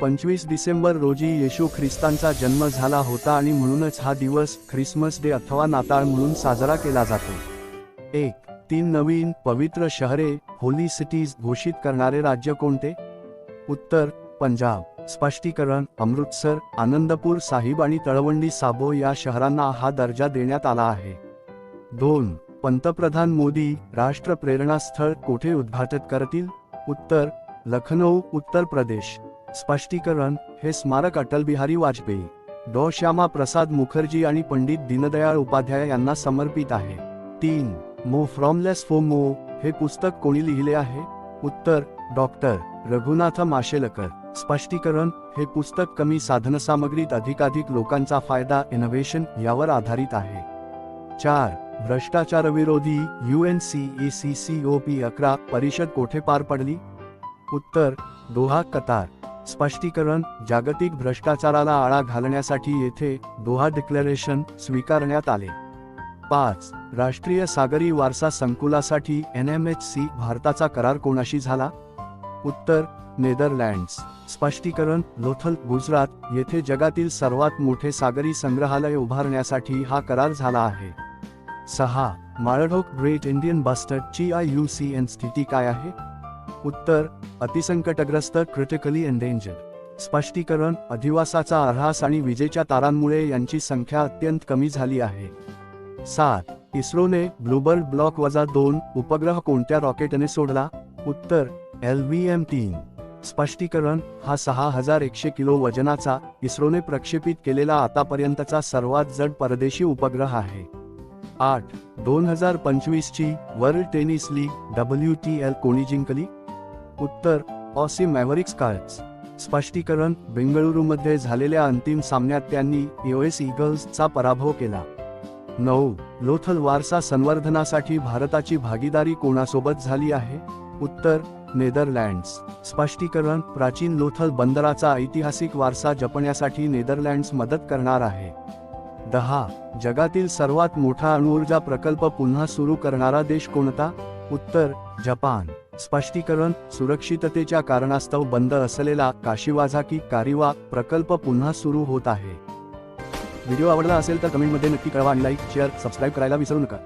25 डिसेंबर रोजी येशू ख्रिस्तांचा जन्म झाला होता आणि म्हणूनच हा दिवस ख्रिसमस डे अथवा नाताळ म्हणून साजरा केला जातो. 1. 3 नवीन पवित्र शहरे होली सिटीज घोषित करणारे राज्य कोणते? उत्तर पंजाब. स्पष्टीकरण: अमृतसर, आनंदपूर साहिब आणि तळवंडी साबो या शहरांना हा दर्जा देण्यात आला आहे. 2. पंतप्रधान मोदी राष्ट्र प्रेरणा स्थळ कोठे उद्घाटित करतील? उत्तर लखनौ, उत्तर प्रदेश. स्पष्टीकरण: हे स्मारक अटल बिहारी वाजपेयी, डॉ. श्यामा प्रसाद मुखर्जी आणि पंडित दीनदयाळ उपाध्याय यांना समर्पित आहे. 3. मो फ्रॉम लेस फॉर मो हे पुस्तक कोणी लिहिले आहे? उत्तर डॉक्टर रघुनाथ माशेलकर. स्पष्टीकरण: हे पुस्तक कमी साधनसामग्रीत अधिकाधिक लोकांचा फायदा इनोव्हेशन यावर आधारित आहे. 4. भ्रष्टाचारविरोधी UNCACCOP11 परिषद कोठे पार पडली? उत्तर दोहा, कतार. स्पष्टीकरण: जागतिक भ्रष्टाचाराला आळा घालण्यासाठी येथे दोहा डिक्लेरेशन स्वीकारण्यात आले. 5. राष्ट्रीय सागरी वारसा संकुलासाठी NMHC भारताचा करार कोणाशी झाला? उत्तर नेदरलँड्स. स्पष्टीकरण: लोथल, गुजरात येथे जगातील सर्वात मोठे सागरी संग्रहालय उभारण्यासाठी हा करार झाला आहे. 6. माळढोक ग्रेट इंडियन बस्टर्डची IUCN स्थिती काय आहे? उत्तर अतिसंकटग्रस्त, क्रिटिकली एंडेंजर्ड. स्पष्टीकरण: अधिवासाचा अऱ्हास आणि विजेच्या तारांमुळे यांची संख्या अत्यंत कमी झाली आहे. 7. इस्रोने ब्लूबर्ड ब्लॉक -2 उपग्रह कोणत्या रॉकेटने सोडला? उत्तर LVM-3. स्पष्टीकरण: हा 6100 किलो वजनाचा इस्रोने प्रक्षेपित केलेला आतापर्यंतचा सर्वात जड परदेशी उपग्रह आहे. 8. 2025 ची वर्ल्ड टेनिस लीग WTL कोणी जिंकली? उत्तर ऑसी मॅव्हरिक्स कार्ड्स. स्पष्टीकरण: बेंगळुरूमध्ये झालेल्या अंतिम सामन्यात त्यांनी US ईगल्सचा पराभव केला. 9. लोथल वारसा संवर्धनासाठी भारताची भागीदारी कोणासोबत झाली आहे? उत्तर नेदरलँड्स. स्पष्टीकरण: प्राचीन लोथल बंदराचा ऐतिहासिक वारसा जपण्यासाठी नेदरलँड्स मदत करणार आहे. 10. जगातील सर्वात मोठा अणुऊर्जा प्रकल्प पुन्हा सुरू करणारा देश कोणता? उत्तर जपान. स्पष्टीकरण: सुरक्षिततेच्या कारणास्तव बंद असलेला काशिवाझाकी कारिवा प्रकल्प पुन्हा सुरू होत आहे. व्हिडिओ आवडला असेल तर कमेंटमध्ये नक्की कळवा आणि लाईक, शेअर, सबस्क्राईब करायला विसरू नका.